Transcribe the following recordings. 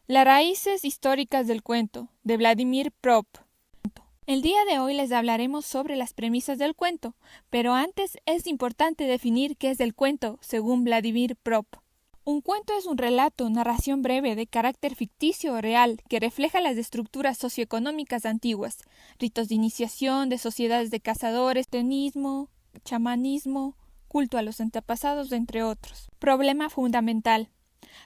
Las raíces históricas del cuento, de Vladimir Prop. El día de hoy les hablaremos sobre las premisas del cuento, pero antes es importante definir qué es el cuento, según Vladimir Prop. Un cuento es un relato, narración breve de carácter ficticio o real que refleja las estructuras socioeconómicas antiguas, ritos de iniciación de sociedades de cazadores, tenismo, chamanismo, culto a los antepasados, entre otros. Problema fundamental.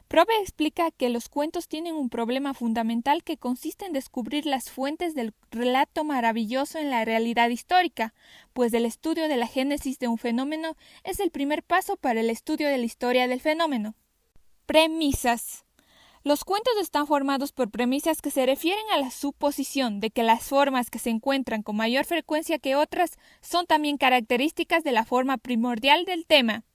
Probe explica que los cuentos tienen un problema fundamental que consiste en descubrir las fuentes del relato maravilloso en la realidad histórica, pues el estudio de la génesis de un fenómeno es el primer paso para el estudio de la historia del fenómeno. Premisas. Los cuentos están formados por premisas que se refieren a la suposición de que las formas que se encuentran con mayor frecuencia que otras son también características de la forma primordial del tema.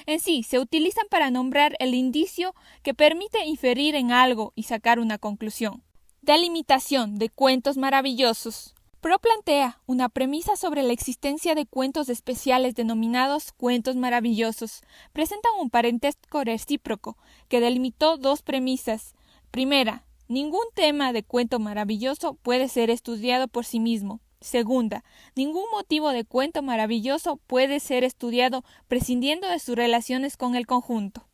En sí, se utilizan para nombrar el indicio que permite inferir en algo y sacar una conclusión. Delimitación de cuentos maravillosos. Pro plantea una premisa sobre la existencia de cuentos especiales denominados cuentos maravillosos. Presentan un parentesco recíproco que delimitó dos premisas. Primera, ningún tema de cuento maravilloso puede ser estudiado por sí mismo. Segunda, ningún motivo de cuento maravilloso puede ser estudiado prescindiendo de sus relaciones con el conjunto.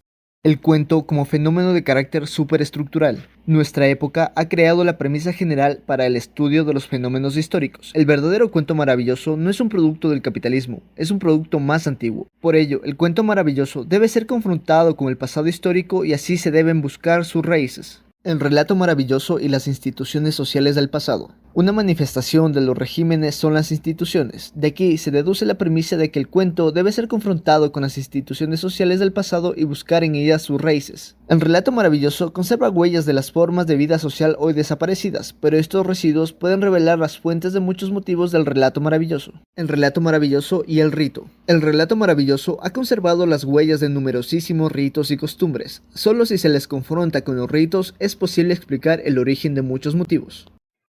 El cuento como fenómeno de carácter superestructural. Nuestra época ha creado la premisa general para el estudio de los fenómenos históricos. El verdadero cuento maravilloso no es un producto del capitalismo, es un producto más antiguo. Por ello, el cuento maravilloso debe ser confrontado con el pasado histórico y así se deben buscar sus raíces. El relato maravilloso y las instituciones sociales del pasado. Una manifestación de los regímenes son las instituciones. De aquí se deduce la premisa de que el cuento debe ser confrontado con las instituciones sociales del pasado y buscar en ellas sus raíces. El relato maravilloso conserva huellas de las formas de vida social hoy desaparecidas, pero estos residuos pueden revelar las fuentes de muchos motivos del relato maravilloso. El relato maravilloso y el rito. El relato maravilloso ha conservado las huellas de numerosísimos ritos y costumbres. Solo si se les confronta con los ritos es posible explicar el origen de muchos motivos.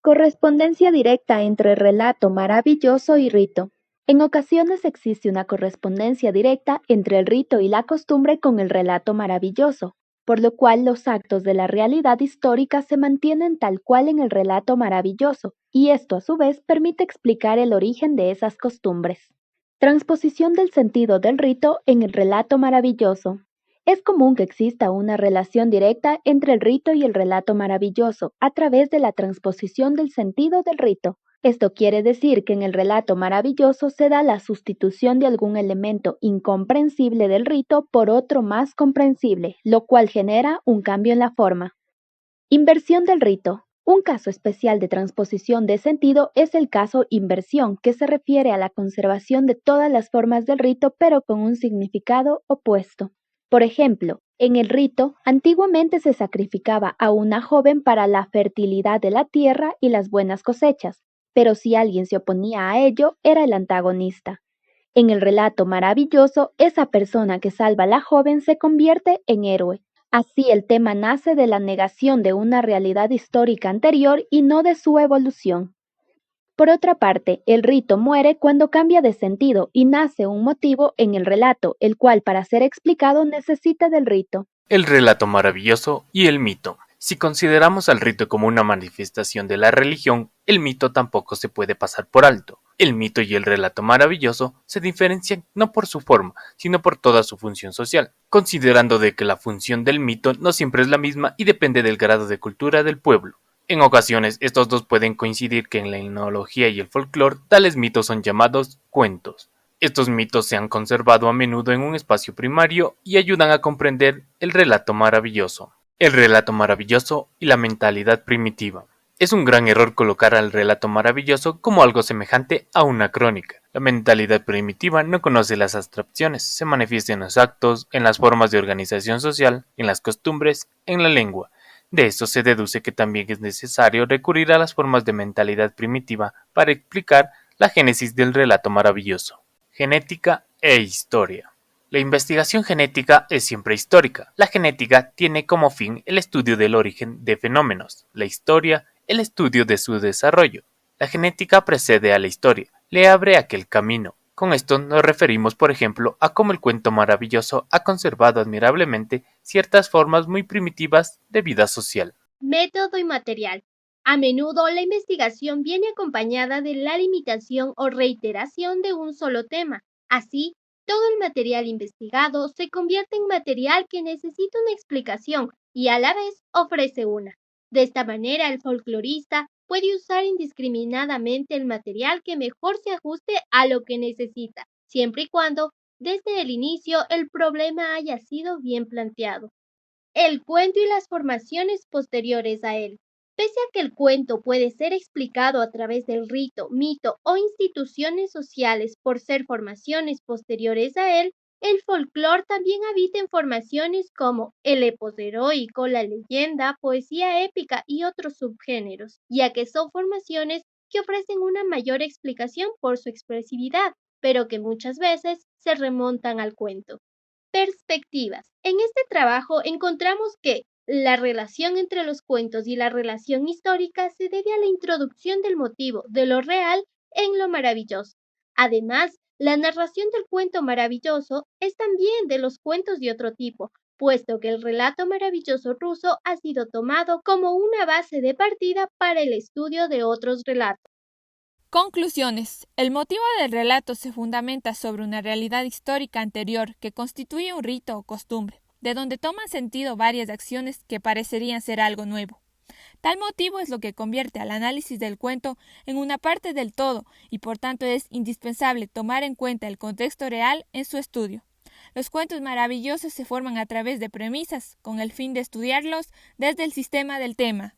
Correspondencia directa entre relato maravilloso y rito. En ocasiones existe una correspondencia directa entre el rito y la costumbre con el relato maravilloso, por lo cual los actos de la realidad histórica se mantienen tal cual en el relato maravilloso, y esto a su vez permite explicar el origen de esas costumbres. Transposición del sentido del rito en el relato maravilloso. Es común que exista una relación directa entre el rito y el relato maravilloso a través de la transposición del sentido del rito. Esto quiere decir que en el relato maravilloso se da la sustitución de algún elemento incomprensible del rito por otro más comprensible, lo cual genera un cambio en la forma. Inversión del rito. Un caso especial de transposición de sentido es el caso inversión, que se refiere a la conservación de todas las formas del rito pero con un significado opuesto. Por ejemplo, en el rito, antiguamente se sacrificaba a una joven para la fertilidad de la tierra y las buenas cosechas, pero si alguien se oponía a ello, era el antagonista. En el relato maravilloso, esa persona que salva a la joven se convierte en héroe. Así el tema nace de la negación de una realidad histórica anterior y no de su evolución. Por otra parte, el rito muere cuando cambia de sentido y nace un motivo en el relato, el cual para ser explicado necesita del rito. El relato maravilloso y el mito. Si consideramos al rito como una manifestación de la religión, el mito tampoco se puede pasar por alto. El mito y el relato maravilloso se diferencian no por su forma, sino por toda su función social, considerando de que la función del mito no siempre es la misma y depende del grado de cultura del pueblo. En ocasiones, estos dos pueden coincidir que en la etnología y el folclore, tales mitos son llamados cuentos. Estos mitos se han conservado a menudo en un espacio primario y ayudan a comprender el relato maravilloso. El relato maravilloso y la mentalidad primitiva. Es un gran error colocar al relato maravilloso como algo semejante a una crónica. La mentalidad primitiva no conoce las abstracciones, se manifiesta en los actos, en las formas de organización social, en las costumbres, en la lengua. De esto se deduce que también es necesario recurrir a las formas de mentalidad primitiva para explicar la génesis del relato maravilloso. Genética e historia. La investigación genética es siempre histórica. La genética tiene como fin el estudio del origen de fenómenos, la historia, el estudio de su desarrollo. La genética precede a la historia, le abre aquel camino. Con esto nos referimos, por ejemplo, a cómo el cuento maravilloso ha conservado admirablemente ciertas formas muy primitivas de vida social. Método y material. A menudo la investigación viene acompañada de la limitación o reiteración de un solo tema. Así, todo el material investigado se convierte en material que necesita una explicación y a la vez ofrece una. De esta manera, el folclorista puede usar indiscriminadamente el material que mejor se ajuste a lo que necesita, siempre y cuando, desde el inicio, el problema haya sido bien planteado. El cuento y las formaciones posteriores a él. Pese a que el cuento puede ser explicado a través del rito, mito o instituciones sociales por ser formaciones posteriores a él, el folclore también habita en formaciones como el epos heroico, la leyenda, poesía épica y otros subgéneros, ya que son formaciones que ofrecen una mayor explicación por su expresividad, pero que muchas veces se remontan al cuento. Perspectivas. En este trabajo encontramos que la relación entre los cuentos y la relación histórica se debe a la introducción del motivo de lo real en lo maravilloso. Además, la narración del cuento maravilloso es también de los cuentos de otro tipo, puesto que el relato maravilloso ruso ha sido tomado como una base de partida para el estudio de otros relatos. Conclusiones. El motivo del relato se fundamenta sobre una realidad histórica anterior que constituye un rito o costumbre, de donde toman sentido varias acciones que parecerían ser algo nuevo. Tal motivo es lo que convierte al análisis del cuento en una parte del todo y por tanto es indispensable tomar en cuenta el contexto real en su estudio. Los cuentos maravillosos se forman a través de premisas, con el fin de estudiarlos desde el sistema del tema.